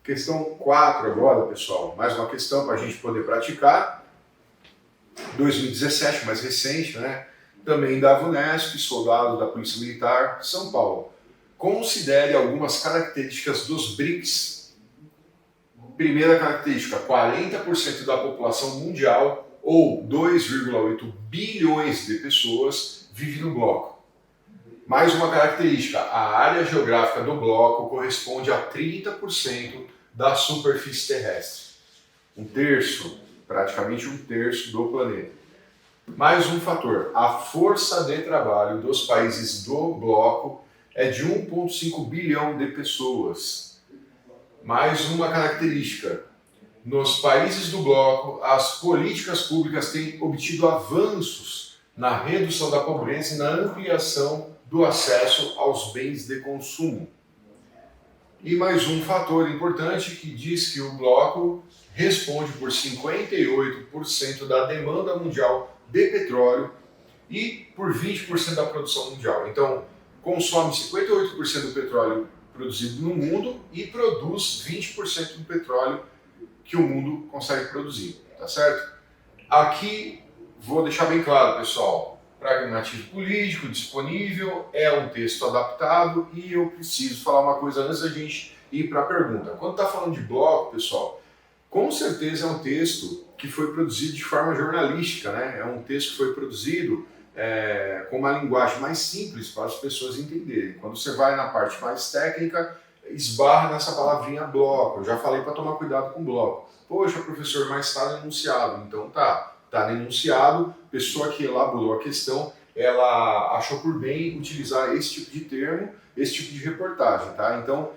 Questão 4 agora, pessoal. Mais uma questão para a gente poder praticar. 2017, mais recente, né? Também da VUNESP, soldado da Polícia Militar, São Paulo. Considere algumas características dos BRICS. Primeira característica, 40% da população mundial, ou 2,8 bilhões de pessoas, vive no bloco. Mais uma característica, a área geográfica do bloco corresponde a 30% da superfície terrestre. Um terço, praticamente um terço do planeta. Mais um fator, a força de trabalho dos países do bloco é de 1,5 bilhão de pessoas. Mais uma característica, nos países do bloco, as políticas públicas têm obtido avanços na redução da pobreza e na ampliação do acesso aos bens de consumo. E mais um fator importante que diz que o bloco responde por 58% da demanda mundial de petróleo e por 20% da produção mundial. Então, consome 58% do petróleo produzido no mundo e produz 20% do petróleo que o mundo consegue produzir, tá certo? Aqui vou deixar bem claro, pessoal, pragmatismo político disponível, é um texto adaptado e eu preciso falar uma coisa antes da gente ir para a pergunta. Quando está falando de bloco, pessoal, com certeza é um texto que foi produzido de forma jornalística, né? É um texto que foi produzido com uma linguagem mais simples para as pessoas entenderem. Quando você vai na parte mais técnica, esbarra nessa palavrinha bloco. Eu já falei para tomar cuidado com bloco. Poxa, professor, mas está denunciado. Então tá denunciado. A pessoa que elaborou a questão, ela achou por bem utilizar esse tipo de termo, esse tipo de reportagem, tá? Então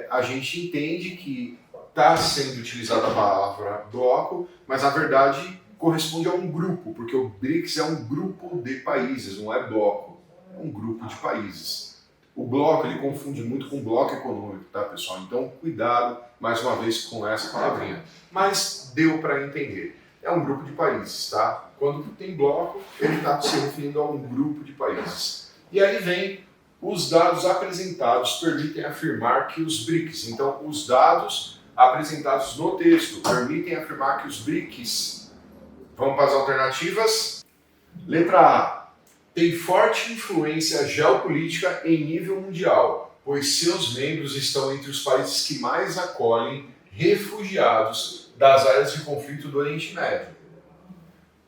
a gente entende que está sendo utilizada a palavra bloco, mas na verdade corresponde a um grupo, porque o BRICS é um grupo de países, não é bloco, é um grupo de países. O bloco, ele confunde muito com bloco econômico, tá, pessoal? Então, cuidado, mais uma vez, com essa palavrinha. Mas deu para entender. É um grupo de países, tá? Quando tem bloco, ele está se referindo a um grupo de países. E aí vem, os dados apresentados permitem afirmar que os BRICS, então, os dados apresentados no texto permitem afirmar que os BRICS, vamos para as alternativas. Letra A. Tem forte influência geopolítica em nível mundial, pois seus membros estão entre os países que mais acolhem refugiados das áreas de conflito do Oriente Médio.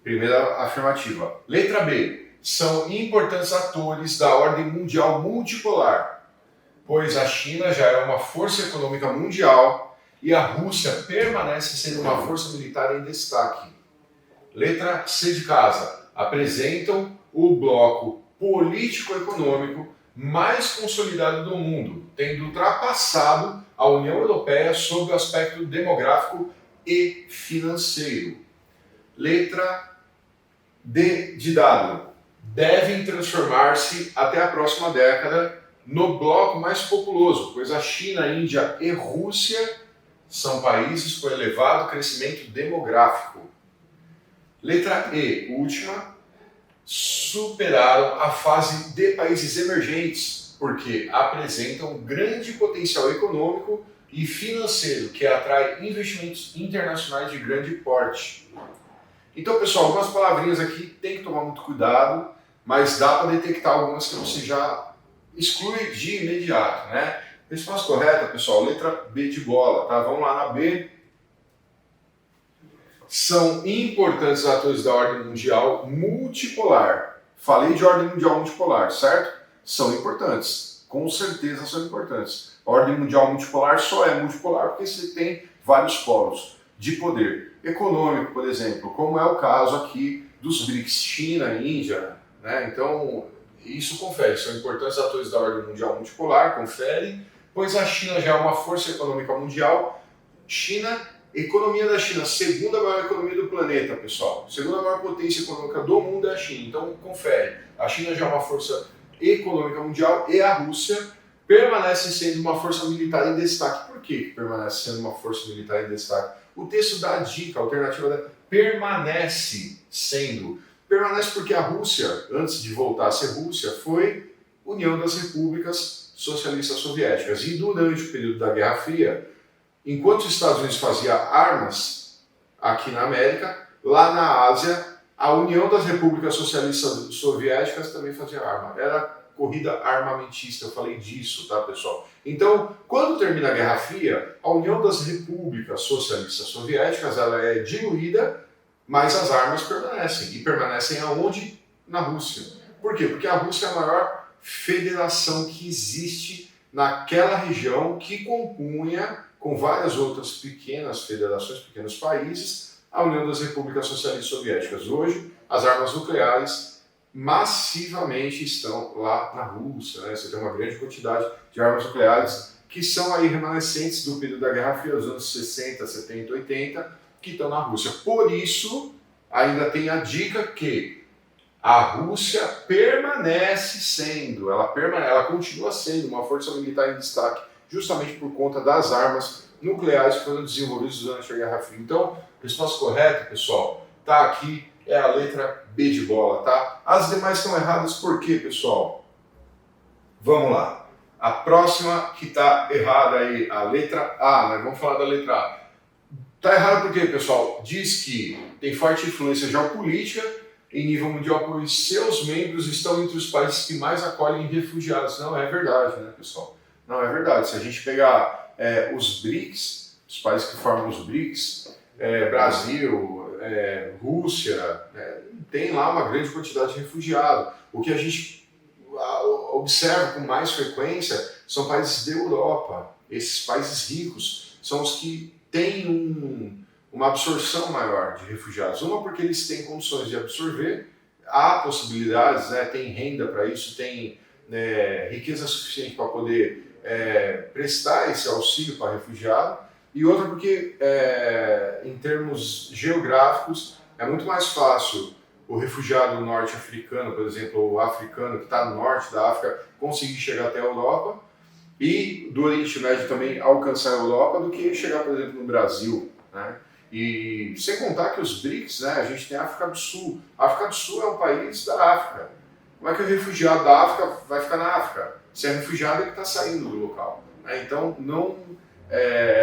Primeira afirmativa. Letra B. São importantes atores da ordem mundial multipolar, pois a China já é uma força econômica mundial e a Rússia permanece sendo uma força militar em destaque. Letra C de casa. Apresentam o bloco político-econômico mais consolidado do mundo, tendo ultrapassado a União Europeia sob o aspecto demográfico e financeiro. Letra D de dado. Devem transformar-se até a próxima década no bloco mais populoso, pois a China, a Índia e Rússia são países com elevado crescimento demográfico. Letra E, última, superaram a fase de países emergentes, porque apresentam grande potencial econômico e financeiro que atrai investimentos internacionais de grande porte. Então, pessoal, algumas palavrinhas aqui tem que tomar muito cuidado, mas dá para detectar algumas que você já exclui de imediato, né? Resposta correta, pessoal, letra B de bola, tá? Vamos lá na B. São importantes atores da ordem mundial multipolar. Falei de ordem mundial multipolar, certo? São importantes. Com certeza são importantes. A ordem mundial multipolar só é multipolar porque você tem vários polos de poder econômico, por exemplo, como é o caso aqui dos BRICS, China, Índia, né? Então, isso confere. São importantes atores da ordem mundial multipolar, confere, pois a China já é uma força econômica mundial. Economia da China, segunda maior economia do planeta, pessoal. Segunda maior potência econômica do mundo é a China. Então, confere. A China já é uma força econômica mundial e a Rússia permanece sendo uma força militar em destaque. Por que permanece sendo uma força militar em destaque? O texto dá a dica, a alternativa da permanece sendo. Permanece porque a Rússia, antes de voltar a ser Rússia, foi União das Repúblicas Socialistas Soviéticas. E durante o período da Guerra Fria, enquanto os Estados Unidos fazia armas aqui na América, lá na Ásia, a União das Repúblicas Socialistas Soviéticas também fazia arma. Era corrida armamentista, eu falei disso, tá, pessoal? Então, quando termina a Guerra Fria, a União das Repúblicas Socialistas Soviéticas ela é diluída, mas as armas permanecem. E permanecem aonde? Na Rússia. Por quê? Porque a Rússia é a maior federação que existe naquela região que compunha, com várias outras pequenas federações, pequenos países, a União das Repúblicas Socialistas Soviéticas. Hoje, as armas nucleares massivamente estão lá na Rússia, né? Você tem uma grande quantidade de armas nucleares que são aí remanescentes do período da Guerra Fria, dos anos 60, 70, 80, que estão na Rússia. Por isso, ainda tem a dica que a Rússia permanece sendo, ela continua sendo uma força militar em destaque, justamente por conta das armas nucleares que foram desenvolvidas durante a Guerra Fria. Então, a resposta correta, pessoal, está aqui, é a letra B de bola, tá? As demais estão erradas por quê, pessoal? Vamos lá. A próxima que está errada aí, a letra A, né? Vamos falar da letra A. Está errado por quê, pessoal? Diz que tem forte influência geopolítica em nível mundial, pois seus membros estão entre os países que mais acolhem refugiados. Não é verdade, né, pessoal? Não é verdade. Se a gente pegar os BRICS, os países que formam os BRICS, Brasil, Rússia, tem lá uma grande quantidade de refugiados. O que a gente observa com mais frequência são países da Europa. Esses países ricos são os que têm uma absorção maior de refugiados. Uma porque eles têm condições de absorver, há possibilidades, né, tem renda para isso, tem riqueza suficiente para poder prestar esse auxílio para refugiado, e outra porque, em termos geográficos, é muito mais fácil o refugiado norte-africano, por exemplo, ou o africano que está no norte da África, conseguir chegar até a Europa, e do Oriente Médio também alcançar a Europa, do que chegar, por exemplo, no Brasil, né? E sem contar que os BRICS, né, a gente tem a África do Sul. A África do Sul é um país da África. Como é que o refugiado da África vai ficar na África? Se é refugiado, ele está saindo do local, né? Então,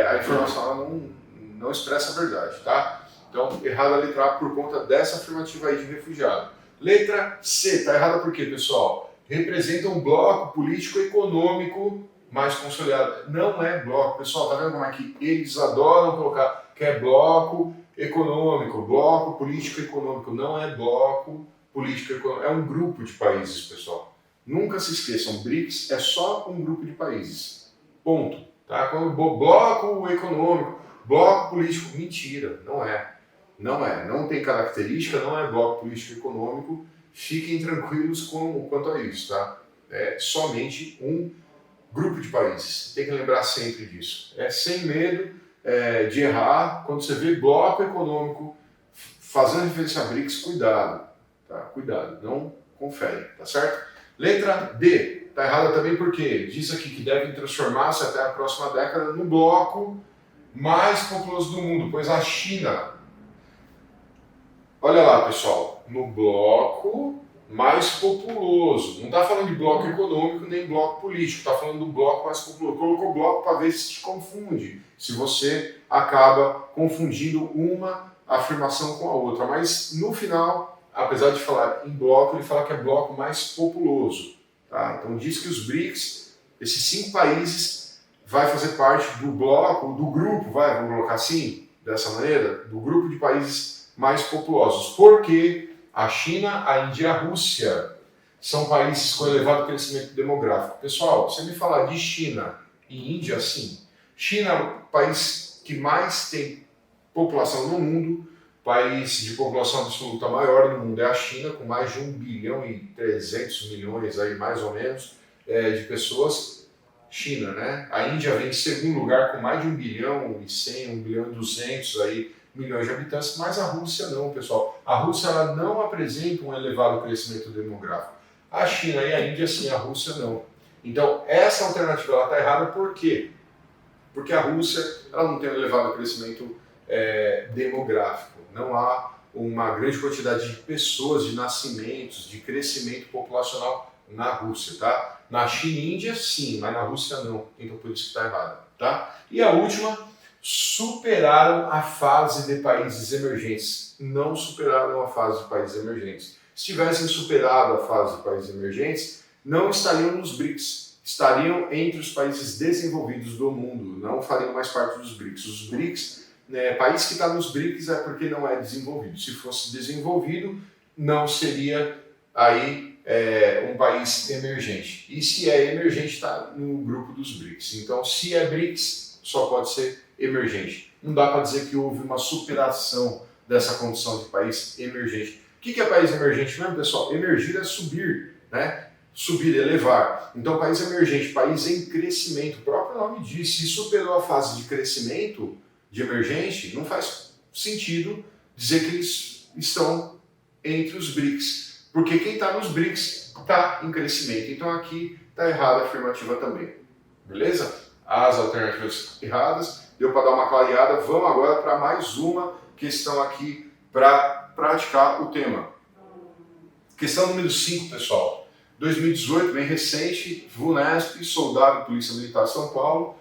a informação não expressa a verdade, tá? Então, errada a letra A por conta dessa afirmativa aí de refugiado. Letra C, está errada por quê, pessoal? Representa um bloco político-econômico mais consolidado. Não é bloco, pessoal, tá vendo como é que eles adoram colocar que é bloco econômico, bloco político-econômico. Não é bloco político-econômico, é um grupo de países, pessoal. Nunca se esqueçam, BRICS é só um grupo de países. Ponto. Tá? Quando bloco econômico, bloco político, mentira, não é. Não é, não tem característica, não é bloco político-econômico. Fiquem tranquilos quanto a isso, tá? É somente um grupo de países. Tem que lembrar sempre disso. Sem medo de errar. Quando você vê bloco econômico fazendo referência a BRICS, cuidado. Tá? Cuidado, não confere, tá certo? Letra D. Está errada também porque diz aqui que devem transformar-se até a próxima década no bloco mais populoso do mundo, pois a China... Olha lá, pessoal, no bloco mais populoso. Não está falando de bloco econômico nem bloco político, está falando do bloco mais populoso. Colocou bloco para ver se te confunde, se você acaba confundindo uma afirmação com a outra. Mas no final, apesar de falar em bloco, ele fala que é bloco mais populoso. Tá? Então diz que os BRICS, esses 5 países, vai fazer parte do bloco, do grupo, vamos colocar assim, dessa maneira, do grupo de países mais populosos. Porque a China, a Índia e a Rússia são países com elevado crescimento demográfico. Pessoal, você me falar de China e Índia, sim. China é o país que mais tem população no mundo, país de população absoluta maior no mundo é a China, com mais de 1 bilhão e 300 milhões, aí, mais ou menos, de pessoas. China, né? A Índia vem em segundo lugar com mais de 1 bilhão e 100, 1 bilhão e 200 aí, milhões de habitantes, mas a Rússia não, pessoal. A Rússia ela não apresenta um elevado crescimento demográfico. A China e a Índia sim, a Rússia não. Então, essa alternativa está errada por quê? Porque a Rússia ela não tem um elevado crescimento demográfico. Não há uma grande quantidade de pessoas, de nascimentos, de crescimento populacional na Rússia, tá? Na China e Índia, sim, mas na Rússia não. Então, por isso que está errado, tá? E a última, superaram a fase de países emergentes. Não superaram a fase de países emergentes. Se tivessem superado a fase de países emergentes, não estariam nos BRICS. Estariam entre os países desenvolvidos do mundo, não fariam mais parte dos BRICS. Os BRICS, né, país que está nos BRICS é porque não é desenvolvido. Se fosse desenvolvido, não seria aí um país emergente. E se é emergente, está no grupo dos BRICS. Então, se é BRICS, só pode ser emergente. Não dá para dizer que houve uma superação dessa condição de país emergente. O que é país emergente mesmo, pessoal? Emergir é subir, né? Subir, elevar. Então, país emergente, país em crescimento, o próprio nome diz, se superou a fase de crescimento de emergente, não faz sentido dizer que eles estão entre os BRICS, porque quem está nos BRICS está em crescimento. Então, aqui está errada a afirmativa também. Beleza? As alternativas erradas, deu para dar uma clareada. Vamos agora para mais uma questão aqui para praticar o tema. Questão número 5, pessoal. 2018, bem recente, VUNESP, soldado Polícia Militar São Paulo,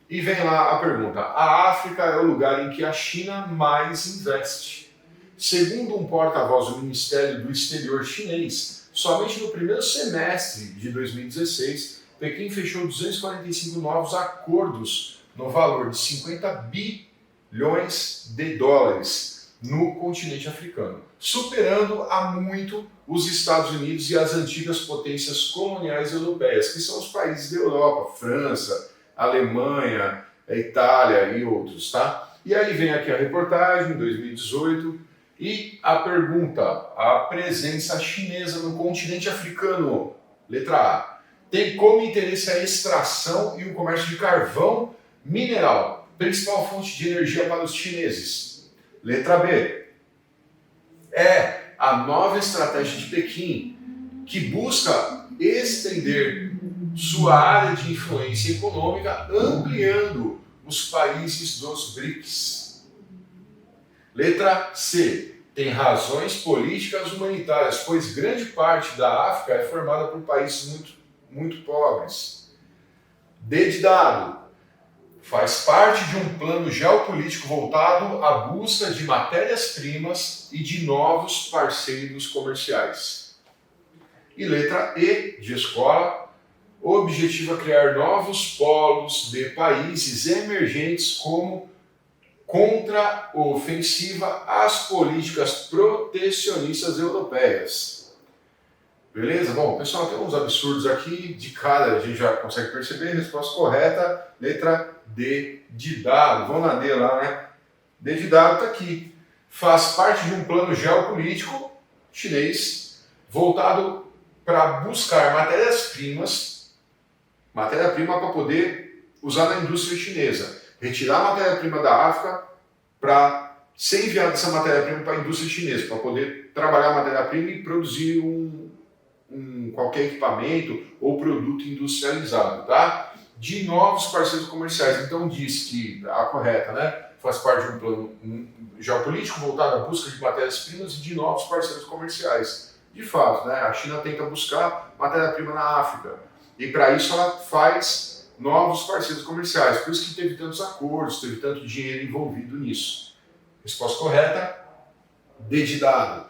e vem lá a pergunta: a África é o lugar em que a China mais investe. Segundo um porta-voz do Ministério do Exterior chinês, somente no primeiro semestre de 2016, Pequim fechou 245 novos acordos no valor de 50 bilhões de dólares no continente africano, superando há muito os Estados Unidos e as antigas potências coloniais europeias, que são os países da Europa, França, Alemanha, Itália e outros, tá? E aí vem aqui a reportagem, 2018, e a pergunta: a presença chinesa no continente africano, letra A, tem como interesse a extração e o comércio de carvão mineral, principal fonte de energia para os chineses. Letra B, é a nova estratégia de Pequim, que busca estender sua área de influência econômica, ampliando os países dos BRICS. Letra C, tem razões políticas humanitárias, pois grande parte da África é formada por países muito pobres. D de dado, faz parte de um plano geopolítico voltado à busca de matérias-primas e de novos parceiros comerciais. E letra E, de escola, o objetivo é criar novos polos de países emergentes como contra-ofensiva às políticas protecionistas europeias. Beleza? Bom, pessoal, tem uns absurdos aqui, de cara a gente já consegue perceber. Resposta correta, letra D de dado. Vamos na D lá, né? D de dado está aqui. Faz parte de um plano geopolítico chinês voltado para buscar matéria-prima para poder usar na indústria chinesa. Retirar a matéria-prima da África para ser enviada essa matéria-prima para a indústria chinesa, para poder trabalhar a matéria-prima e produzir qualquer equipamento ou produto industrializado, tá? De novos parceiros comerciais. Então diz que a correta, né? Faz parte de um plano geopolítico voltado à busca de matérias-primas e de novos parceiros comerciais. De fato, né? A China tenta buscar matéria-prima na África e para isso ela faz novos parceiros comerciais. Por isso que teve tantos acordos, teve tanto dinheiro envolvido nisso. Resposta correta, D de dado.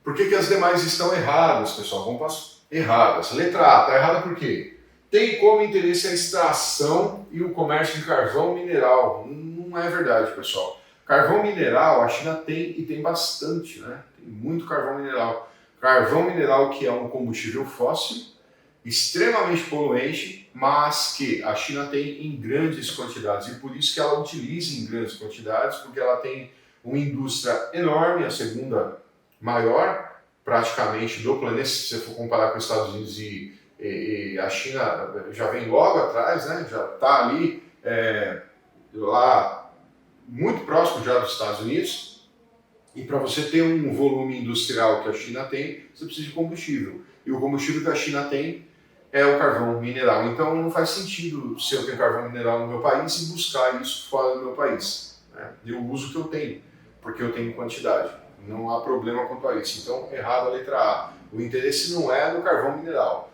Por que as demais estão erradas, pessoal? Vamos para as erradas. Letra A, está errada por quê? Tem como interesse a extração e o comércio de carvão mineral. Não é verdade, pessoal. Carvão mineral a China tem, e tem bastante, né? Tem muito carvão mineral. Carvão mineral que é um combustível fóssil, extremamente poluente, mas que a China tem em grandes quantidades. E por isso que ela utiliza em grandes quantidades, porque ela tem uma indústria enorme, a segunda maior praticamente do planeta, se você for comparar com os Estados Unidos e a China já vem logo atrás, né? Já está ali lá muito próximo já dos Estados Unidos. E para você ter um volume industrial que a China tem, você precisa de combustível. E o combustível que a China tem é o carvão mineral. Então não faz sentido se eu tenho carvão mineral no meu país e buscar isso fora do meu país, né? Eu uso o que eu tenho, porque eu tenho quantidade. Não há problema quanto a isso. Então, errado a letra A. O interesse não é no carvão mineral.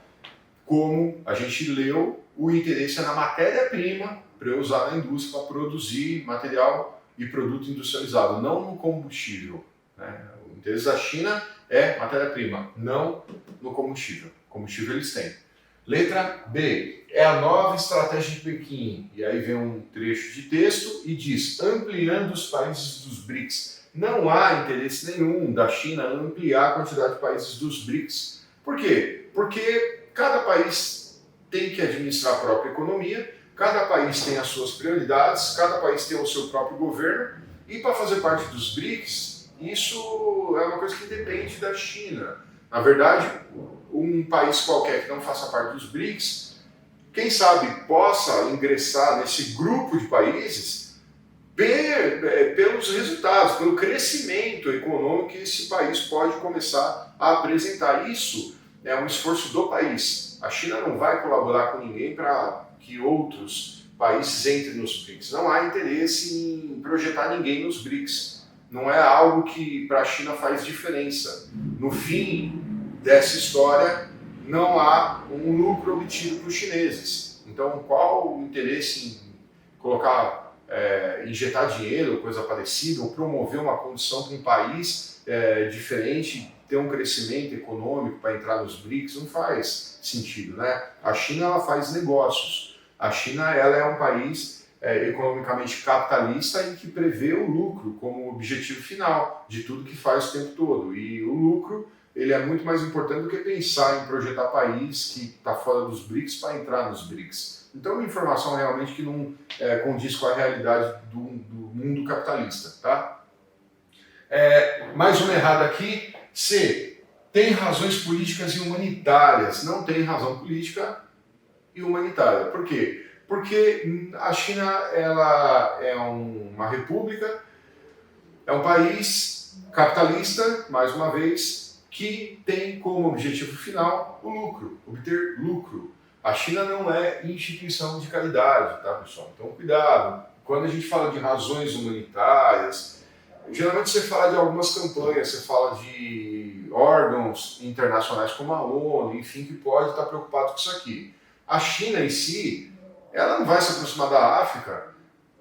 Como a gente leu, o interesse é na matéria-prima para eu usar na indústria para produzir material e produto industrializado, não no combustível, né? O interesse da China é matéria-prima, não no combustível. Combustível eles têm. Letra B, é a nova estratégia de Pequim. E aí vem um trecho de texto e diz, ampliando os países dos BRICS. Não há interesse nenhum da China ampliar a quantidade de países dos BRICS. Por quê? Porque cada país tem que administrar a própria economia, cada país tem as suas prioridades, cada país tem o seu próprio governo, e para fazer parte dos BRICS, isso é uma coisa que depende da China. Na verdade, um país qualquer que não faça parte dos BRICS, quem sabe possa ingressar nesse grupo de países pelos resultados, pelo crescimento econômico que esse país pode começar a apresentar. Isso é um esforço do país. A China não vai colaborar com ninguém para que outros países entrem nos BRICS. Não há interesse em projetar ninguém nos BRICS. Não é algo que para a China faz diferença. No fim dessa história, não há um lucro obtido para os chineses. Então, qual o interesse em colocar, injetar dinheiro ou coisa parecida, ou promover uma condição para um país diferente, ter um crescimento econômico para entrar nos BRICS? Não faz sentido, né? A China ela faz negócios. A China ela é um país economicamente capitalista e que prevê o lucro como objetivo final de tudo que faz o tempo todo. E o lucro ele é muito mais importante do que pensar em projetar país que está fora dos BRICS para entrar nos BRICS. Então é uma informação realmente que não condiz com a realidade do mundo capitalista. Tá? Mais uma errada aqui. C. Tem razões políticas e humanitárias. Não tem razão política e humanitária. Por quê? Porque a China ela é uma república, é um país capitalista, mais uma vez, que tem como objetivo final o lucro, obter lucro. A China não é instituição de caridade, tá, pessoal? Então, cuidado. Quando a gente fala de razões humanitárias, geralmente você fala de algumas campanhas, você fala de órgãos internacionais como a ONU, enfim, que pode estar preocupado com isso aqui. A China em si, ela não vai se aproximar da África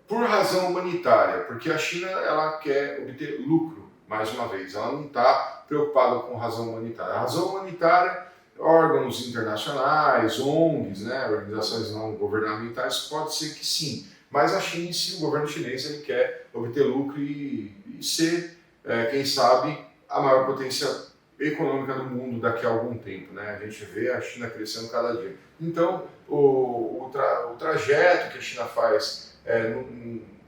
por razão humanitária, porque a China ela quer obter lucro, mais uma vez. Ela não está preocupada com razão humanitária. A razão humanitária, órgãos internacionais, ONGs, né, organizações não governamentais, pode ser que sim. Mas a China em si, o governo chinês, ele quer obter lucro e ser, quem sabe, a maior potência econômica do mundo daqui a algum tempo, né? A gente vê a China crescendo cada dia. Então, o trajeto que a China faz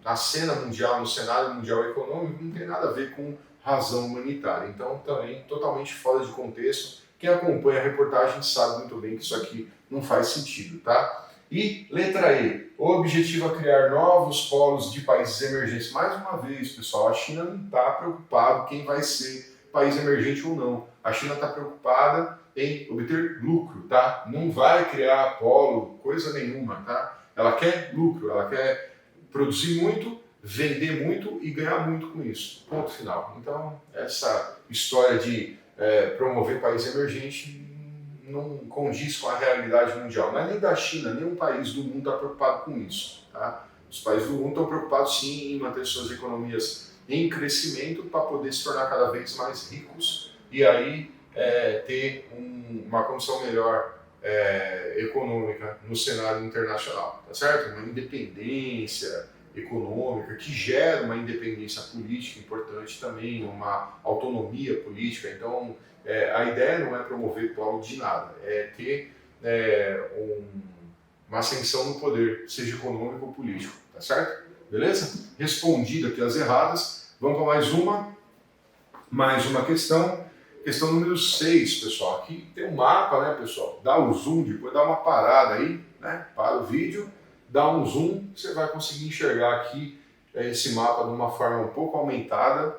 na cena mundial, no cenário mundial econômico, não tem nada a ver com razão humanitária. Então, também totalmente fora de contexto. Quem acompanha a reportagem sabe muito bem que isso aqui não faz sentido, tá? E letra E, o objetivo é criar novos polos de países emergentes. Mais uma vez, pessoal, a China não está preocupada quem vai ser país emergente ou não. A China está preocupada em obter lucro, tá? Não vai criar polo, coisa nenhuma, tá? Ela quer lucro, ela quer produzir muito, vender muito e ganhar muito com isso. Ponto final. Então, essa história de promover país emergente não condiz com a realidade mundial. Não é nem da China, nenhum país do mundo está preocupado com isso, tá? Os países do mundo estão preocupados sim em manter suas economias em crescimento para poder se tornar cada vez mais ricos e aí ter uma condição melhor econômica no cenário internacional, tá certo? Uma independência econômica que gera uma independência política importante também, uma autonomia política. Então, a ideia não é promover polo de nada, é ter uma ascensão no poder, seja econômico ou político, tá certo? Beleza? Respondido aqui as erradas, vamos para mais uma questão. Questão número 6, pessoal. Aqui tem um mapa, né, pessoal? Dá o zoom, depois dá uma parada aí, né? Para o vídeo, dá um zoom, você vai conseguir enxergar aqui esse mapa de uma forma um pouco aumentada.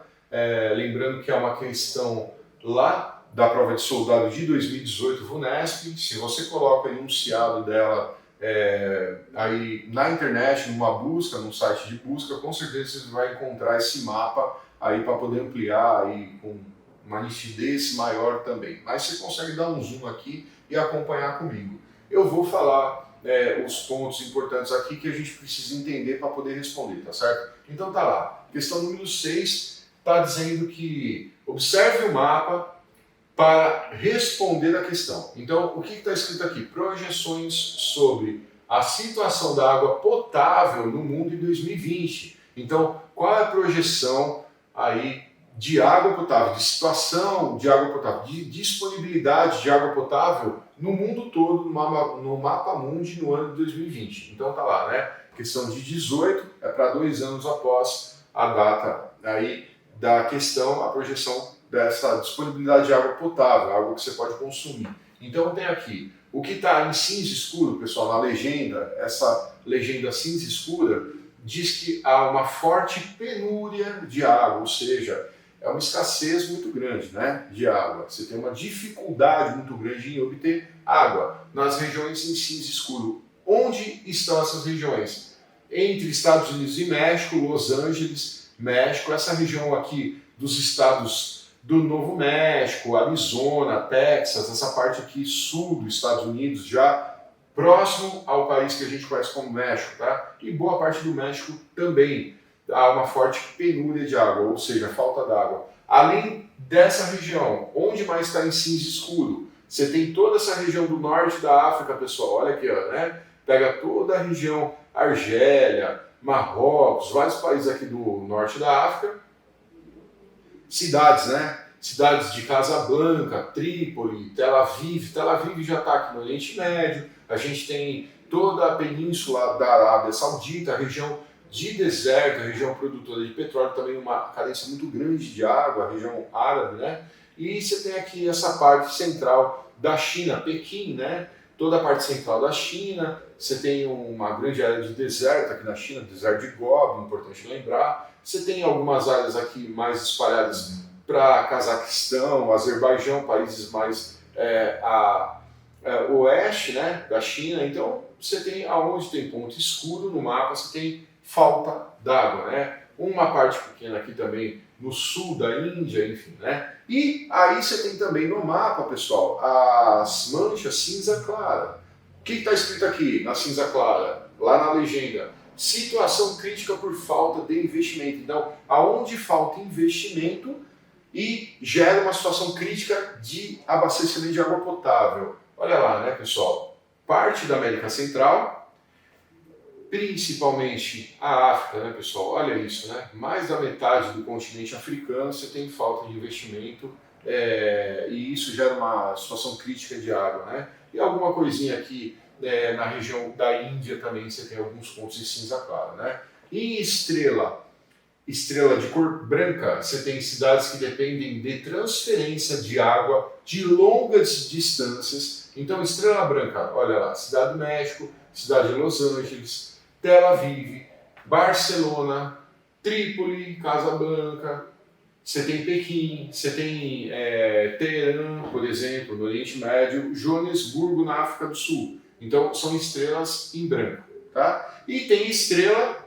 Lembrando que é uma questão lá da prova de soldado de 2018 VUNESP. Se você coloca o enunciado dela aí na internet, numa busca, num site de busca, com certeza você vai encontrar esse mapa aí para poder ampliar aí com uma nitidez maior também. Mas você consegue dar um zoom aqui e acompanhar comigo. Eu vou falar os pontos importantes aqui que a gente precisa entender para poder responder, tá certo? Então tá lá. Questão número 6 está dizendo que observe o mapa para responder a questão. Então, o que está escrito aqui? Projeções sobre a situação da água potável no mundo em 2020. Então, qual é a projeção aí de água potável, de situação de água potável, de disponibilidade de água potável no mundo todo, no mapa mundi no ano de 2020. Então tá lá, né? Questão de 18 é para 2 anos após a data aí da questão, a projeção dessa disponibilidade de água potável, água que você pode consumir. Então tem aqui, o que está em cinza escuro, pessoal, na legenda, essa legenda cinza escura, diz que há uma forte penúria de água, ou seja, é uma escassez muito grande, né, de água. Você tem uma dificuldade muito grande em obter água nas regiões em cinza escuro. Onde estão essas regiões? Entre Estados Unidos e México, Los Angeles, México, essa região aqui dos estados do Novo México, Arizona, Texas, essa parte aqui sul dos Estados Unidos, já próximo ao país que a gente conhece como México, tá? E boa parte do México também há uma forte penúria de água, ou seja, falta d'água. Além dessa região, onde mais está em cinza escuro, você tem toda essa região do norte da África, pessoal, olha aqui, ó, né? Pega toda a região Argélia, Marrocos, vários países aqui do norte da África, cidades, né? Cidades de Casablanca, Trípoli, Tel Aviv. Tel Aviv já está aqui no Oriente Médio. A gente tem toda a península da Arábia Saudita, a região de deserto, a região produtora de petróleo, também uma carência muito grande de água, a região árabe, né? E você tem aqui essa parte central da China, Pequim, né? Toda a parte central da China, você tem uma grande área de deserto aqui na China, deserto de Gobi, importante lembrar. Você tem algumas áreas aqui mais espalhadas para Cazaquistão, Azerbaijão, países mais oeste, né, da China. Então, você tem, aonde tem ponto escuro no mapa, você tem falta d'água, né? Uma parte pequena aqui também no sul da Índia, enfim, né? E aí você tem também no mapa, pessoal, as manchas cinza clara. O que está escrito aqui na cinza clara? Lá na legenda. Situação crítica por falta de investimento. Então, aonde falta investimento e gera uma situação crítica de abastecimento de água potável. Olha lá, né, pessoal? Parte da América Central, principalmente a África, né, pessoal? Olha isso, né? Mais da metade do continente africano você tem falta de investimento e isso gera uma situação crítica de água, né? E alguma coisinha aqui na região da Índia também você tem alguns pontos de cinza claro, né? Em estrela de cor branca, você tem cidades que dependem de transferência de água de longas distâncias. Então, estrela branca, olha lá, Cidade do México, cidade de Los Angeles, Tel Aviv, Barcelona, Trípoli, Casablanca, você tem Pequim, você tem Teherã, por exemplo, no Oriente Médio, Joanesburgo, na África do Sul. Então, são estrelas em branco, tá? E tem estrela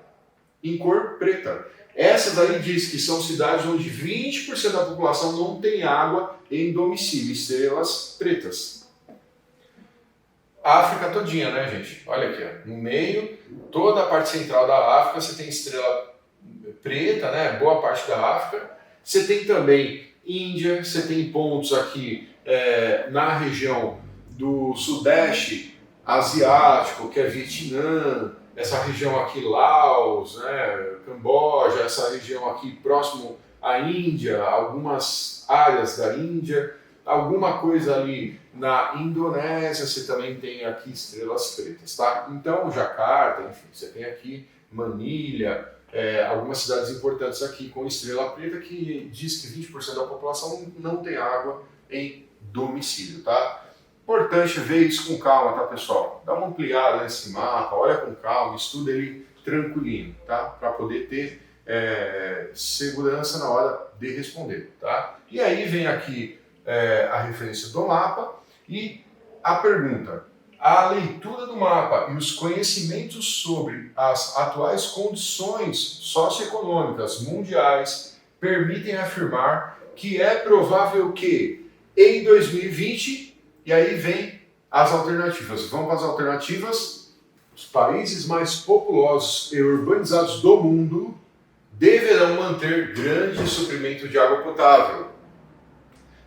em cor preta. Essas aí diz que são cidades onde 20% da população não tem água em domicílio, estrelas pretas. A África todinha, né, gente? Olha aqui, ó. No meio, toda a parte central da África, você tem estrela preta, né? Boa parte da África. Você tem também Índia, você tem pontos aqui na região do Sudeste Asiático, que é Vietnã, essa região aqui, Laos, né, Camboja, essa região aqui próximo à Índia, algumas áreas da Índia, alguma coisa ali na Indonésia, você também tem aqui estrelas pretas, tá? Então, Jacarta, enfim, você tem aqui Manilha, algumas cidades importantes aqui com estrela preta que diz que 20% da população não tem água em domicílio, tá? Importante ver isso com calma, tá, pessoal? Dá uma ampliada nesse mapa, olha com calma, estuda ele tranquilinho, tá? Para poder ter segurança na hora de responder, tá? E aí vem aqui a referência do mapa e a pergunta. A leitura do mapa e os conhecimentos sobre as atuais condições socioeconômicas mundiais permitem afirmar que é provável que em 2020, e aí vem as alternativas. Vamos para as alternativas. os países mais populosos e urbanizados do mundo deverão manter grande suprimento de água potável.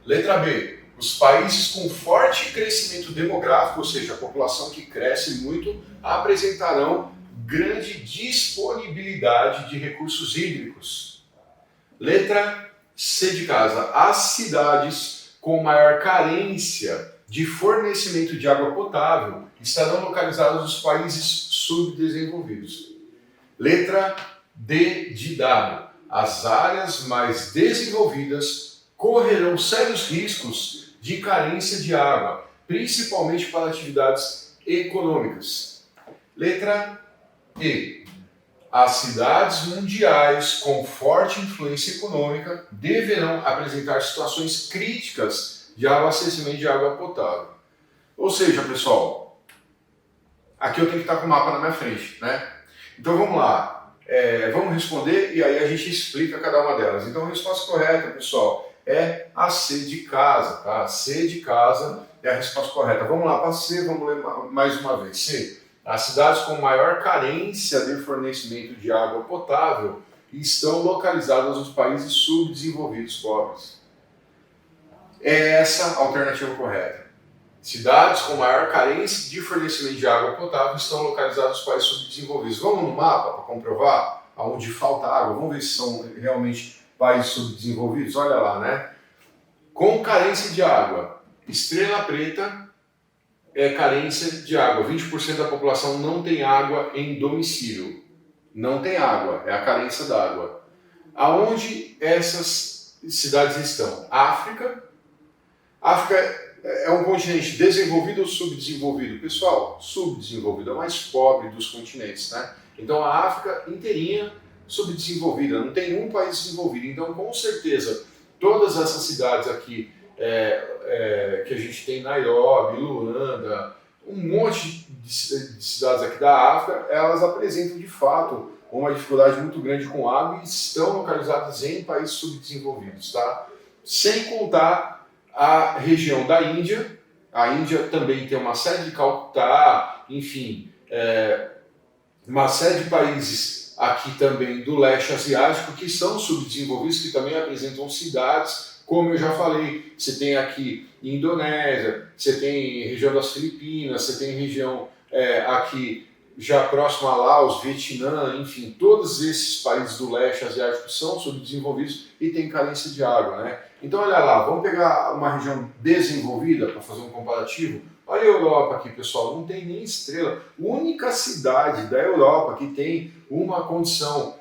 Letra B. Os países com forte crescimento demográfico, ou seja, a população que cresce muito, apresentarão grande disponibilidade de recursos hídricos. Letra C de casa. As cidades com maior carência de fornecimento de água potável estarão localizadas nos países subdesenvolvidos. Letra D de dado. As áreas mais desenvolvidas correrão sérios riscos de carência de água, principalmente para atividades econômicas. Letra E. As cidades mundiais com forte influência econômica deverão apresentar situações críticas de abastecimento de água potável. Ou seja, pessoal, aqui eu tenho que estar com o mapa na minha frente, né? Então vamos lá, vamos responder e aí a gente explica cada uma delas. Então a resposta correta, pessoal, é a C de casa, tá? C de casa é a resposta correta. Vamos lá para C, vamos ler mais uma vez. C. As cidades com maior carência de fornecimento de água potável estão localizadas nos países subdesenvolvidos pobres. É essa a alternativa correta. Cidades com maior carência de fornecimento de água potável estão localizadas nos países subdesenvolvidos. Vamos no mapa para comprovar aonde falta água? Vamos ver se são realmente países subdesenvolvidos? Olha lá, né? Com carência de água, Estrela Preta é carência de água. 20% da população não tem água em domicílio. Não tem água, é a carência d'água. Aonde essas cidades estão? África. África é um continente desenvolvido ou subdesenvolvido? Pessoal, subdesenvolvido, é o mais pobre dos continentes, né? Então a África inteirinha subdesenvolvida, não tem um país desenvolvido. Então, com certeza, todas essas cidades aqui que a gente tem Nairobi, Luanda, um monte de cidades aqui da África, elas apresentam de fato uma dificuldade muito grande com água e estão localizadas em países subdesenvolvidos, tá? Sem contar a região da Índia. A Índia também tem uma série de Calcutá, enfim, uma série de países aqui também do leste asiático que são subdesenvolvidos, que também apresentam cidades. Como eu já falei, você tem aqui Indonésia, você tem região das Filipinas, você tem região aqui já próximo a Laos, Vietnã, enfim, todos esses países do leste asiático são subdesenvolvidos e têm carência de água, né? Então olha lá, vamos pegar uma região desenvolvida para fazer um comparativo. Olha a Europa aqui, pessoal, não tem nem estrela. A única cidade da Europa que tem uma condição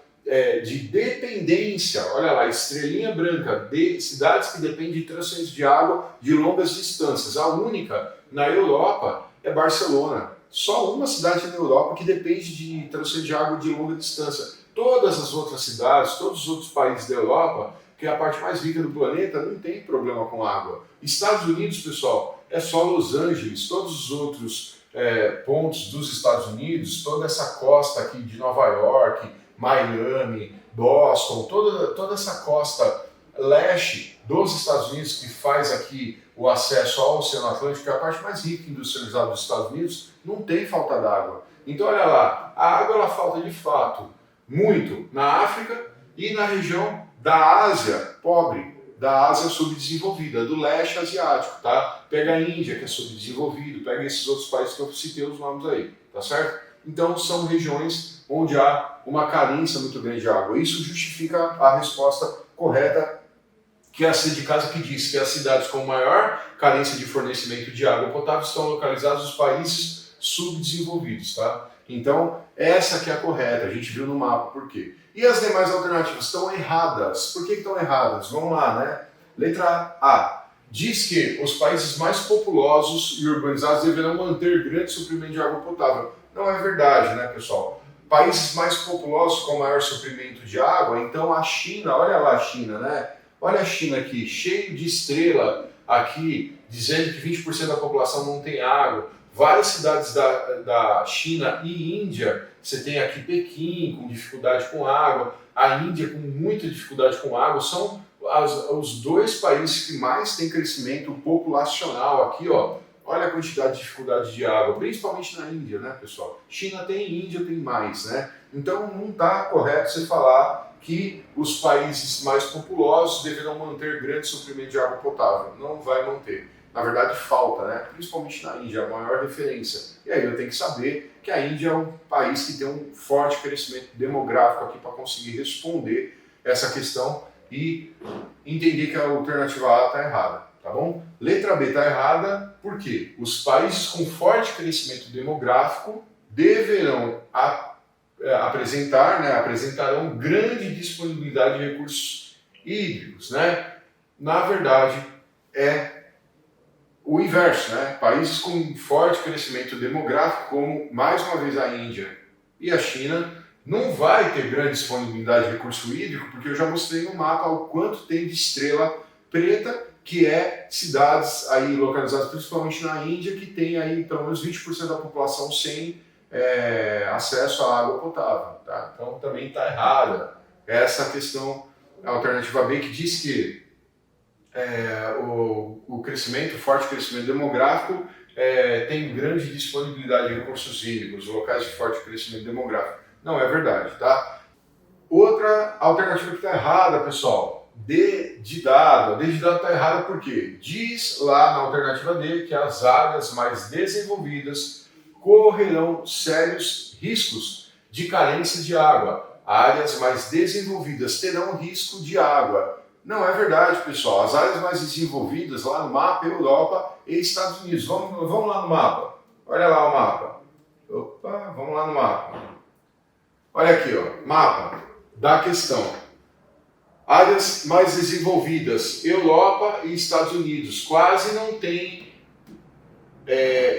de dependência, olha lá, estrelinha branca, de cidades que dependem de transferência de água de longas distâncias. A única na Europa é Barcelona. Só uma cidade na Europa que depende de transferência de água de longa distância. Todas as outras cidades, todos os outros países da Europa, que é a parte mais rica do planeta, não tem problema com água. Estados Unidos, pessoal, é só Los Angeles, todos os outros pontos dos Estados Unidos, toda essa costa aqui de Nova York, Miami, Boston, toda essa costa leste dos Estados Unidos que faz aqui o acesso ao Oceano Atlântico, que é a parte mais rica industrializada dos Estados Unidos, não tem falta d'água. Então olha lá, a água ela falta de fato muito na África e na região da Ásia pobre, da Ásia subdesenvolvida, do leste asiático, tá? Pega a Índia, que é subdesenvolvido, pega esses outros países que eu citei os nomes aí, tá certo? Então são regiões onde há uma carência muito grande de água. Isso justifica a resposta correta, que é a C de casa, que diz que as cidades com maior carência de fornecimento de água potável estão localizadas nos países subdesenvolvidos, tá? Então, essa que é a correta, a gente viu no mapa, por quê? E as demais alternativas estão erradas. Por que estão erradas? Vamos lá, né? Letra A. Diz que os países mais populosos e urbanizados deverão manter grande suprimento de água potável. Não é verdade, né, pessoal? Países mais populosos com maior suprimento de água, então a China, olha lá a China, né? Olha a China aqui, cheio de estrela aqui, dizendo que 20% da população não tem água. Várias cidades da China e Índia, você tem aqui Pequim com dificuldade com água, a Índia com muita dificuldade com água, são os dois países que mais têm crescimento populacional aqui, ó. olha a quantidade de dificuldade de água, principalmente na Índia, né, pessoal? China tem, Índia tem mais, né? Então não está correto você falar que os países mais populosos deverão manter grande suprimento de água potável. Não vai manter. Na verdade, falta, né? Principalmente na Índia, a maior referência. E aí eu tenho que saber que a Índia é um país que tem um forte crescimento demográfico aqui para conseguir responder essa questão e entender que a alternativa A está errada, tá bom? Letra B está errada porque os países com forte crescimento demográfico deverão apresentarão grande disponibilidade de recursos hídricos, né? Na verdade, é o inverso, né? Países com forte crescimento demográfico, como mais uma vez a Índia e a China, não vai ter grande disponibilidade de recurso hídrico, porque eu já mostrei no mapa o quanto tem de estrela preta, que é cidades aí localizadas principalmente na Índia, que tem aí pelo menos 20% da população sem acesso à água potável. Tá? Então também está errada essa questão, a alternativa B, que diz que o forte crescimento demográfico tem grande disponibilidade de recursos hídricos, locais de forte crescimento demográfico. Não é verdade, tá? Outra alternativa que está errada, pessoal, D de dado. A D de dado está errada por quê? Diz lá na alternativa D que as áreas mais desenvolvidas correrão sérios riscos de carência de água. Áreas mais desenvolvidas terão risco de água. Não é verdade, pessoal. As áreas mais desenvolvidas lá no mapa, Europa e Estados Unidos. Vamos lá no mapa. Olha lá o mapa. Opa, vamos lá no mapa. Olha aqui, ó, mapa da questão. Áreas mais desenvolvidas, Europa e Estados Unidos. Quase não tem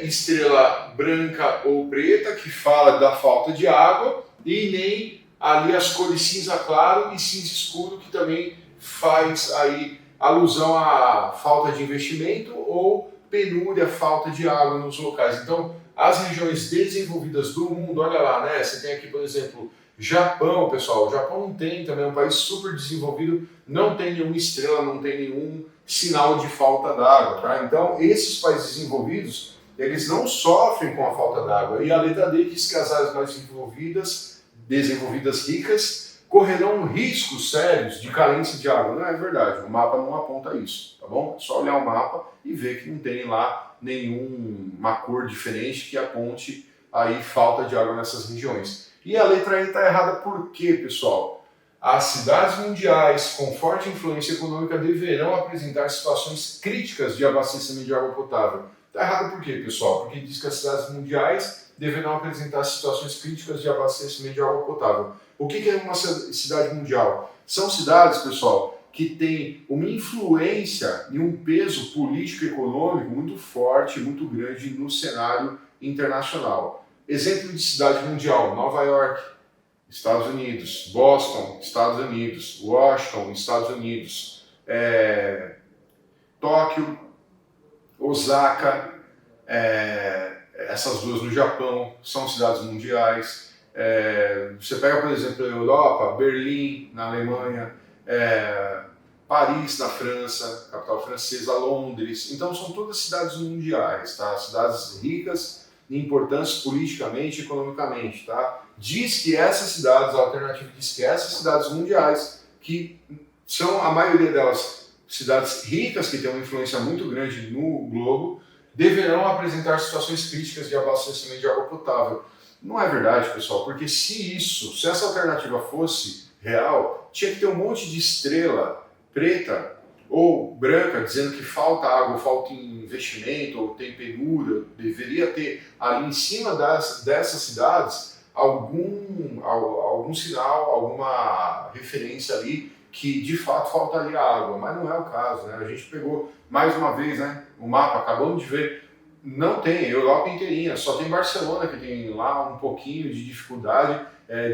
estrela branca ou preta, que fala da falta de água, e nem ali as cores cinza claro e cinza escuro, que também faz aí alusão à falta de investimento ou penúria, falta de água nos locais. Então, as regiões desenvolvidas do mundo, olha lá, né? Você tem aqui, por exemplo, Japão, pessoal. O Japão não tem também, é um país super desenvolvido, não tem nenhuma estrela, não tem nenhum sinal de falta d'água, tá? Então, esses países desenvolvidos, eles não sofrem com a falta d'água. E a letra D diz que as áreas mais desenvolvidas ricas, correrão riscos sérios de carência de água. Não é verdade, o mapa não aponta isso, tá bom? É só olhar o mapa e ver que não tem lá nenhuma cor diferente que aponte aí falta de água nessas regiões. E a letra E está errada por quê, pessoal? As cidades mundiais com forte influência econômica deverão apresentar situações críticas de abastecimento de água potável. Está errado por quê, pessoal? Porque diz que as cidades mundiais deverão apresentar situações críticas de abastecimento de água potável. O que é uma cidade mundial? São cidades, pessoal, que têm uma influência e um peso político e econômico muito forte, muito grande no cenário internacional. Exemplo de cidade mundial: Nova York, Estados Unidos; Boston, Estados Unidos; Washington, Estados Unidos; Tóquio, Osaka, essas duas no Japão, são cidades mundiais. Você pega, por exemplo, a Europa, Berlim, na Alemanha, Paris, na França, capital francesa, Londres. Então são todas cidades mundiais, tá? Cidades ricas e importantes politicamente e economicamente, tá? Diz que essas cidades, a alternativa diz que essas cidades mundiais, que são a maioria delas cidades ricas, que têm uma influência muito grande no globo, deverão apresentar situações críticas de abastecimento de água potável. Não é verdade, pessoal, porque se essa alternativa fosse real, tinha que ter um monte de estrela preta ou branca dizendo que falta água, falta investimento, ou tem penúria. Deveria ter ali em cima dessas cidades algum sinal, alguma referência ali que de fato faltaria água, mas não é o caso, né? A gente pegou mais uma vez, né, o mapa, acabamos de ver. Não tem, Europa inteirinha, só tem Barcelona que tem lá um pouquinho de dificuldade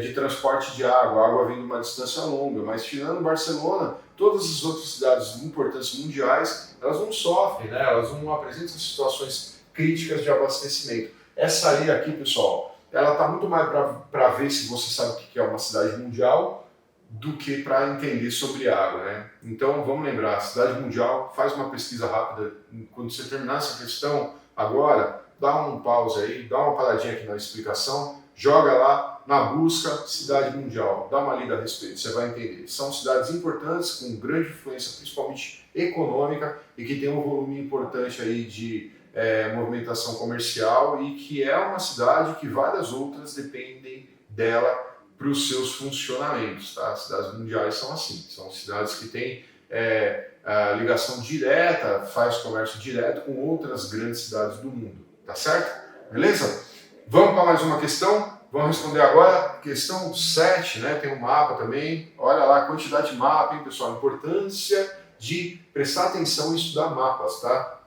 de transporte de água, a água vem de uma distância longa, mas tirando Barcelona, todas as outras cidades importantes mundiais, elas não sofrem, né? Elas não apresentam situações críticas de abastecimento. Essa área aqui, pessoal, ela está muito mais para ver se você sabe o que é uma cidade mundial do que para entender sobre água, né? Então vamos lembrar, cidade mundial, faz uma pesquisa rápida, quando você terminar essa questão, Agora, dá um pause aí, dá uma paradinha aqui na explicação, joga lá na busca cidade mundial, dá uma lida a respeito, você vai entender. São cidades importantes, com grande influência, principalmente econômica, e que tem um volume importante aí de movimentação comercial, e que é uma cidade que várias outras dependem dela para os seus funcionamentos. Tá? As cidades mundiais são assim, são cidades que têm a ligação direta, faz comércio direto com outras grandes cidades do mundo, tá certo? Beleza? Vamos para mais uma questão? Vamos responder agora, questão 7, né? Tem um mapa também, olha lá a quantidade de mapa, hein, pessoal? A importância de prestar atenção e estudar mapas, tá?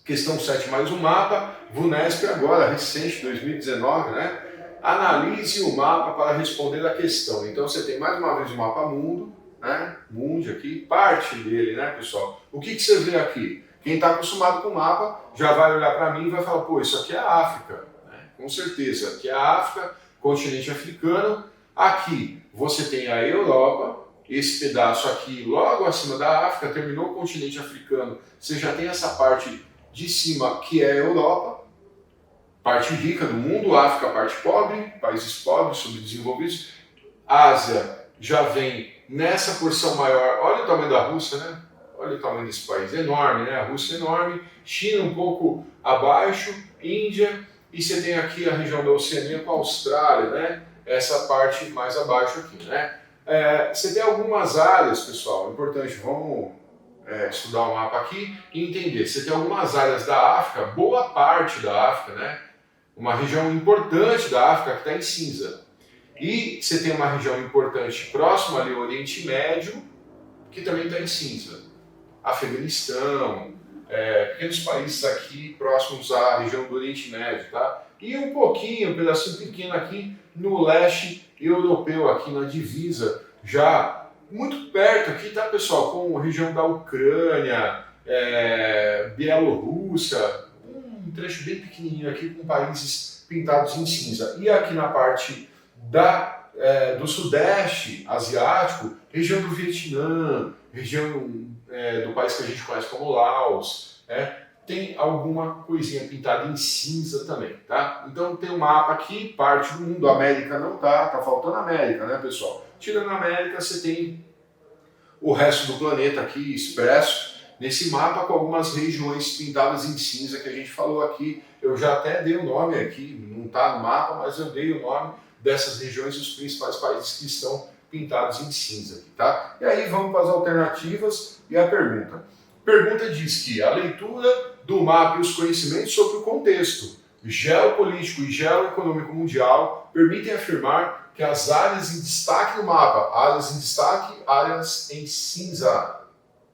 Questão 7, mais um mapa, VUNESP agora, recente, 2019, né? Analise o mapa para responder a questão. Então você tem mais uma vez o mapa mundo, né? Mundo aqui, parte dele, né, pessoal? O que você vê aqui? Quem está acostumado com o mapa já vai olhar para mim e vai falar, pô, isso aqui é a África, né? Com certeza, aqui é a África, continente africano. Aqui você tem a Europa, esse pedaço aqui logo acima da África, terminou o continente africano, você já tem essa parte de cima que é a Europa, parte rica do mundo, África parte pobre, países pobres, subdesenvolvidos, Ásia já vem nessa porção maior, olha o tamanho da Rússia, né? Olha o tamanho desse país, enorme, né? A Rússia é enorme, China um pouco abaixo, Índia, e você tem aqui a região da Oceania com a Austrália, né? Essa parte mais abaixo aqui, né? Você tem algumas áreas, pessoal, importante, vamos estudar o mapa aqui e entender. Você tem algumas áreas da África, boa parte da África, né? Uma região importante da África que está em cinza. E você tem uma região importante próxima ali ao Oriente Médio, que também está em cinza. Afeganistão, pequenos países aqui próximos à região do Oriente Médio, tá? E um pouquinho, um pedacinho pequeno aqui no leste europeu, aqui na divisa, já muito perto aqui, tá, pessoal? Com a região da Ucrânia, Bielorrússia, um trecho bem pequenininho aqui com países pintados em cinza. E aqui na parte do sudeste asiático, região do Vietnã, região do país que a gente conhece como Laos, tem alguma coisinha pintada em cinza também, tá? Então tem um mapa aqui, parte do mundo, a América não tá faltando a América, né, pessoal? Tirando a América, você tem o resto do planeta aqui expresso nesse mapa com algumas regiões pintadas em cinza que a gente falou aqui. Eu já até dei o nome aqui, não tá no mapa, mas eu dei o nome dessas regiões e os principais países que estão pintados em cinza, tá? E aí vamos para as alternativas e a pergunta. A pergunta diz que a leitura do mapa e os conhecimentos sobre o contexto geopolítico e geoeconômico mundial permitem afirmar que as áreas em destaque no mapa, áreas em destaque, áreas em cinza,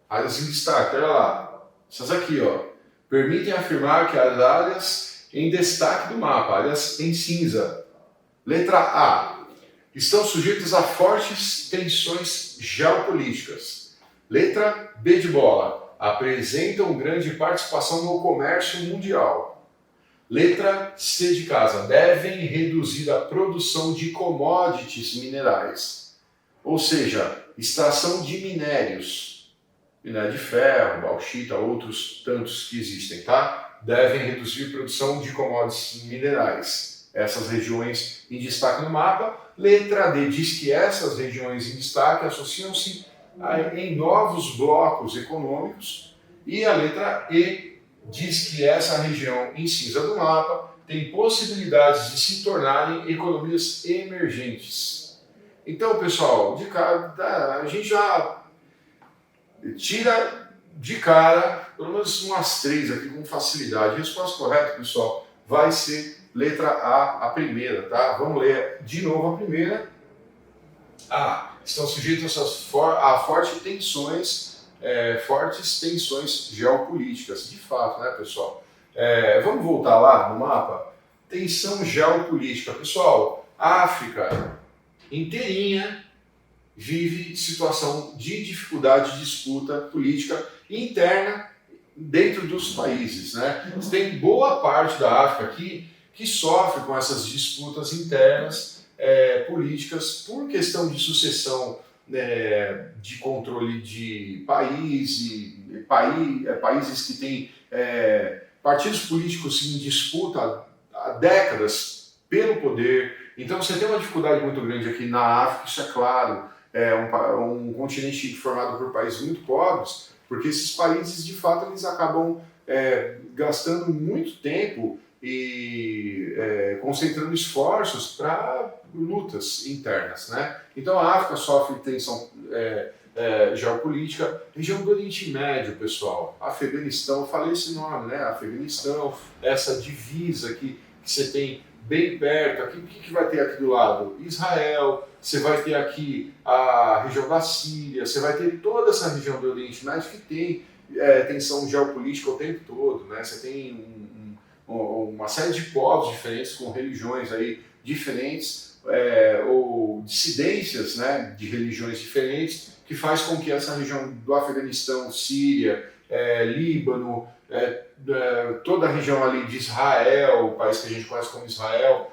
áreas em destaque, olha lá, essas aqui, ó, permitem afirmar que as áreas em destaque do mapa, áreas em cinza. Letra A. Estão sujeitas a fortes tensões geopolíticas. Letra B de bola. Apresentam grande participação no comércio mundial. Letra C de casa. Devem reduzir a produção de commodities minerais. Ou seja, extração de minérios. Minério de ferro, bauxita, outros tantos que existem, tá? Devem reduzir a produção de commodities minerais. Essas regiões em destaque no mapa. Letra D diz que essas regiões em destaque associam-se em novos blocos econômicos. E a letra E diz que essa região em cinza do mapa tem possibilidades de se tornarem economias emergentes. Então, pessoal, de cara, a gente já tira de cara pelo menos umas 3 aqui com facilidade. A resposta correta, pessoal, vai ser letra A primeira, tá? Vamos ler de novo a primeira. Estão sujeitos a fortes tensões geopolíticas. De fato, né, pessoal? Vamos voltar lá no mapa? Tensão geopolítica. Pessoal, a África inteirinha vive situação de dificuldade de disputa política interna dentro dos países, né? Tem boa parte da África aqui que sofre com essas disputas internas políticas por questão de sucessão, de controle de países que têm partidos políticos em disputa há décadas pelo poder. Então você tem uma dificuldade muito grande aqui na África, isso é claro, é um continente formado por países muito pobres, porque esses países, de fato, eles acabam gastando muito tempo e concentrando esforços para lutas internas, né? Então a África sofre tensão geopolítica. Região do Oriente Médio, pessoal, Afeganistão, falei esse nome, né? Afeganistão, essa divisa que você tem bem perto, aqui, o que vai ter aqui do lado? Israel, você vai ter aqui a região da Síria, você vai ter toda essa região do Oriente Médio que tem tensão geopolítica o tempo todo, né? Você tem uma série de povos diferentes, com religiões aí diferentes, ou dissidências, né, de religiões diferentes, que faz com que essa região do Afeganistão, Síria, Líbano, toda a região ali de Israel, o país que a gente conhece como Israel,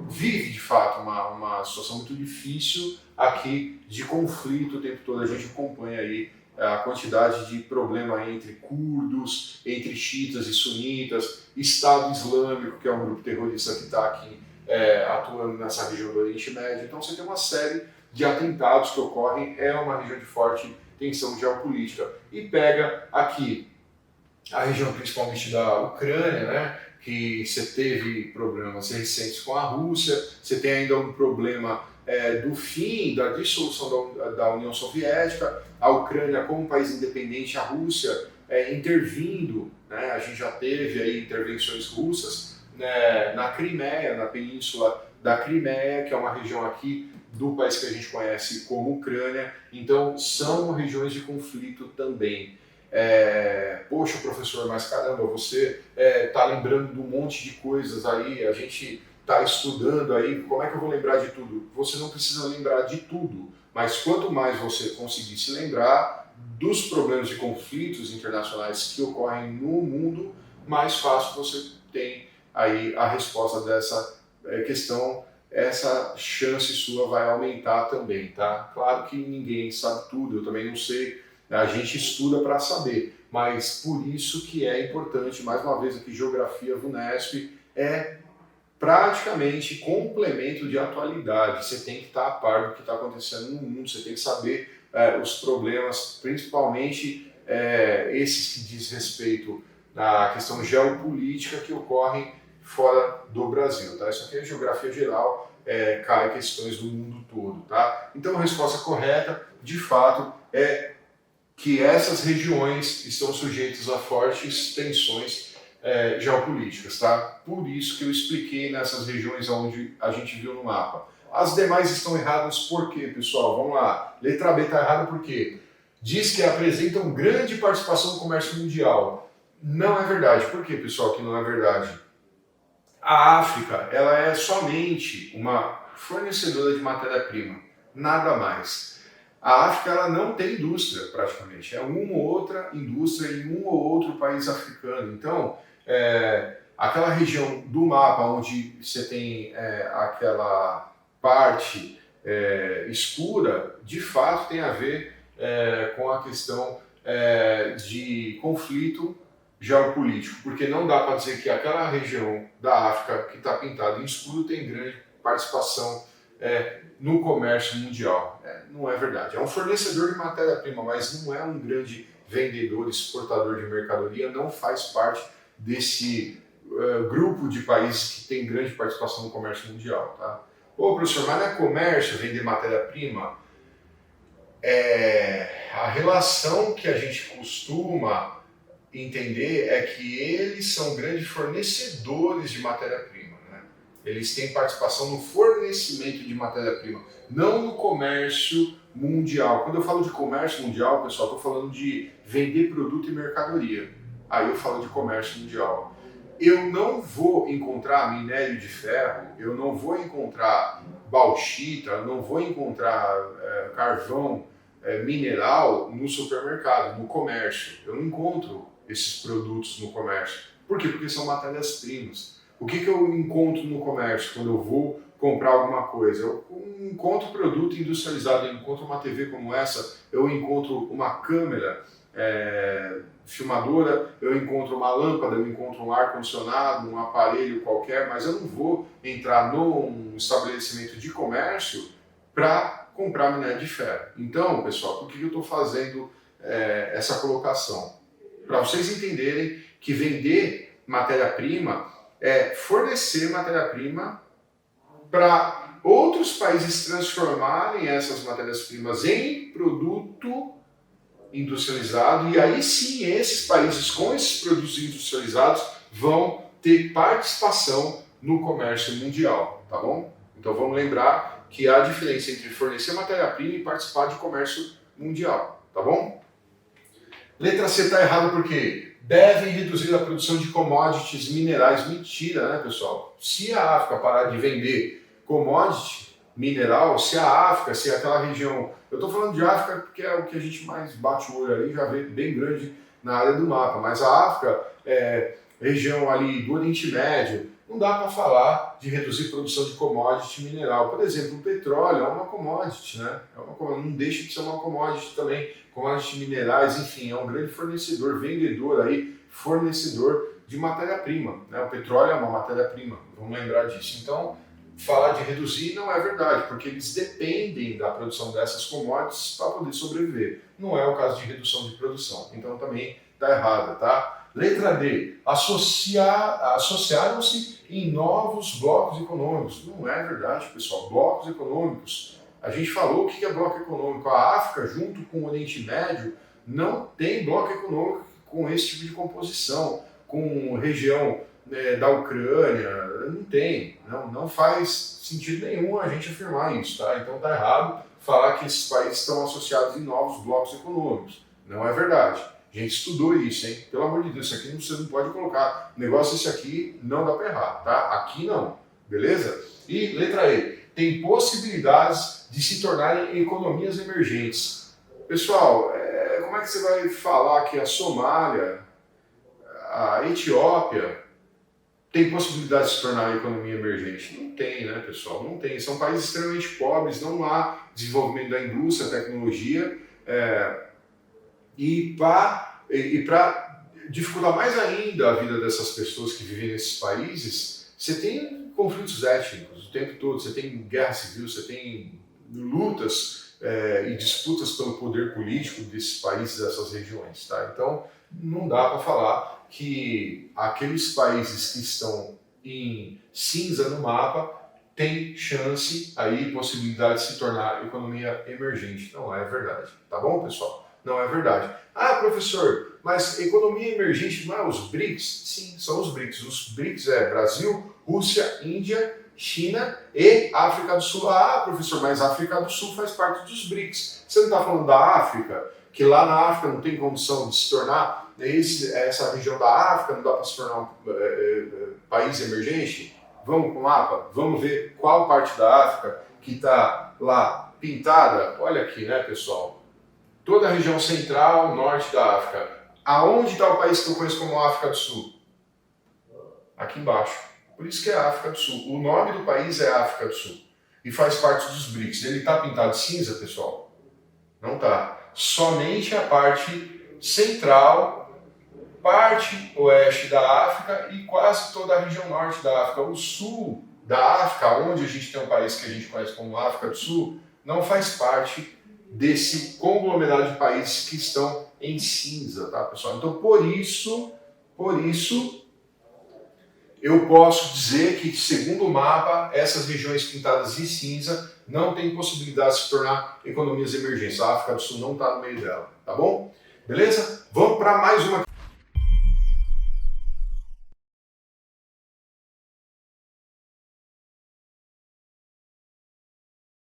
vive de fato uma situação muito difícil aqui de conflito o tempo todo. A gente acompanha aí a quantidade de problema entre curdos, entre xiitas e sunitas, Estado Islâmico, que é um grupo terrorista que está aqui atuando nessa região do Oriente Médio. Então você tem uma série de atentados que ocorrem, é uma região de forte tensão geopolítica. E pega aqui a região principalmente da Ucrânia, né, que você teve problemas recentes com a Rússia, você tem ainda um problema do fim, da dissolução da União Soviética, a Ucrânia como país independente, a Rússia intervindo, né, a gente já teve aí intervenções russas, né, na Crimeia, na península da Crimeia, que é uma região aqui do país que a gente conhece como Ucrânia. Então são regiões de conflito também. Poxa, professor, mas caramba, você está lembrando de um monte de coisas aí, a gente está estudando aí, como é que eu vou lembrar de tudo? Você não precisa lembrar de tudo, mas quanto mais você conseguir se lembrar dos problemas de conflitos internacionais que ocorrem no mundo, mais fácil você tem aí a resposta dessa questão, essa chance sua vai aumentar também, tá? Claro que ninguém sabe tudo, eu também não sei, a gente estuda para saber, mas por isso que é importante, mais uma vez aqui, Geografia VUNESP é praticamente complemento de atualidade. Você tem que estar a par do que está acontecendo no mundo, você tem que saber os problemas, principalmente esses que diz respeito à questão geopolítica que ocorrem fora do Brasil. Tá? Isso aqui é geografia geral, cai questões do mundo todo. Tá? Então a resposta correta, de fato, é que essas regiões estão sujeitas a fortes tensões geopolíticas, tá? Por isso que eu expliquei nessas regiões onde a gente viu no mapa. As demais estão erradas por quê, pessoal? Vamos lá. Letra B está errada por quê? Diz que apresentam grande participação no comércio mundial. Não é verdade. Por quê, pessoal, que não é verdade? A África, ela é somente uma fornecedora de matéria-prima, nada mais. A África ela não tem indústria, praticamente. É uma ou outra indústria em um ou outro país africano. Então, aquela região do mapa onde você tem aquela parte escura, de fato tem a ver com a questão de conflito geopolítico, porque não dá para dizer que aquela região da África que está pintada em escuro tem grande participação no comércio mundial. Não é verdade. É um fornecedor de matéria-prima, mas não é um grande vendedor, exportador de mercadoria, não faz parte desse grupo de países que tem grande participação no comércio mundial. Tá? Ô, professor, mas não é comércio vender matéria-prima? A relação que a gente costuma entender é que eles são grandes fornecedores de matéria-prima. Né? Eles têm participação no fornecimento de matéria-prima, não no comércio mundial. Quando eu falo de comércio mundial, pessoal, estou falando de vender produto e mercadoria. Aí eu falo de comércio mundial. Eu não vou encontrar minério de ferro, eu não vou encontrar bauxita, eu não vou encontrar carvão mineral no supermercado, no comércio. Eu não encontro esses produtos no comércio. Por quê? Porque são matérias-primas. O que eu encontro no comércio quando eu vou comprar alguma coisa? Eu encontro produto industrializado, eu encontro uma TV como essa, eu encontro uma câmera filmadora, eu encontro uma lâmpada, eu encontro um ar-condicionado, um aparelho qualquer, mas eu não vou entrar num estabelecimento de comércio para comprar minério de ferro. Então, pessoal, por que eu estou fazendo essa colocação? Para vocês entenderem que vender matéria-prima é fornecer matéria-prima para outros países transformarem essas matérias-primas em produto industrializado, e aí sim esses países com esses produtos industrializados vão ter participação no comércio mundial, tá bom? Então vamos lembrar que há diferença entre fornecer matéria-prima e participar de comércio mundial, tá bom? Letra C está errado porque devem reduzir a produção de commodities minerais. Mentira, né, pessoal? Se a África parar de vender commodity mineral, se a África, se aquela região... Eu estou falando de África porque é o que a gente mais bate o olho aí, já vê bem grande na área do mapa, mas a África, região ali do Oriente Médio, não dá para falar de reduzir produção de commodity mineral. Por exemplo, o petróleo é uma commodity, né? Não deixa de ser uma commodity também. Commodity minerais, enfim, é um grande fornecedor, vendedor aí, fornecedor de matéria-prima, né? O petróleo é uma matéria-prima, vamos lembrar disso. Então, falar de reduzir não é verdade, porque eles dependem da produção dessas commodities para poder sobreviver. Não é o caso de redução de produção, então também está errada, tá? Letra D, associaram-se em novos blocos econômicos. Não é verdade, pessoal. Blocos econômicos, a gente falou o que é bloco econômico. A África, junto com o Oriente Médio, não tem bloco econômico com esse tipo de composição, com região da Ucrânia, não tem, não faz sentido nenhum a gente afirmar isso, tá? Então tá errado falar que esses países estão associados em novos blocos econômicos. Não é verdade. A gente estudou isso, hein? Pelo amor de Deus, isso aqui você não pode colocar. Negócio esse aqui não dá para errar, tá? Aqui não, beleza? E letra E, tem possibilidades de se tornarem economias emergentes. Pessoal, como é que você vai falar que a Somália, a Etiópia, tem possibilidade de se tornar uma economia emergente? Não tem, né, pessoal? Não tem. São países extremamente pobres, não há desenvolvimento da indústria, tecnologia, e para dificultar mais ainda a vida dessas pessoas que vivem nesses países, você tem conflitos étnicos o tempo todo, você tem guerra civil, você tem lutas e disputas pelo poder político desses países, dessas regiões, tá? Então, não dá para falar que aqueles países que estão em cinza no mapa têm chance, aí, possibilidade de se tornar economia emergente. Não é verdade, tá bom, pessoal? Não é verdade. Ah, professor, mas economia emergente não é os BRICS? Sim, são os BRICS. Os BRICS é Brasil, Rússia, Índia, China e África do Sul. Ah, professor, mas a África do Sul faz parte dos BRICS. Você não está falando da África? Que lá na África não tem condição de se tornar, essa região da África não dá para se tornar um país emergente? Vamos para o mapa? Vamos ver qual parte da África que está lá pintada? Olha aqui, né, pessoal? Toda a região central, norte da África. Aonde está o país que eu conheço como África do Sul? Aqui embaixo. Por isso que é a África do Sul. O nome do país é África do Sul. E faz parte dos BRICS. Ele está pintado de cinza, pessoal? Não está. Somente a parte central, parte oeste da África e quase toda a região norte da África. O sul da África, onde a gente tem um país que a gente conhece como África do Sul, não faz parte desse conglomerado de países que estão em cinza, tá, pessoal? Então, por isso, eu posso dizer que, segundo o mapa, essas regiões pintadas de cinza não têm possibilidade de se tornar economias emergentes. A África do Sul não está no meio dela, tá bom? Beleza? Vamos para mais uma.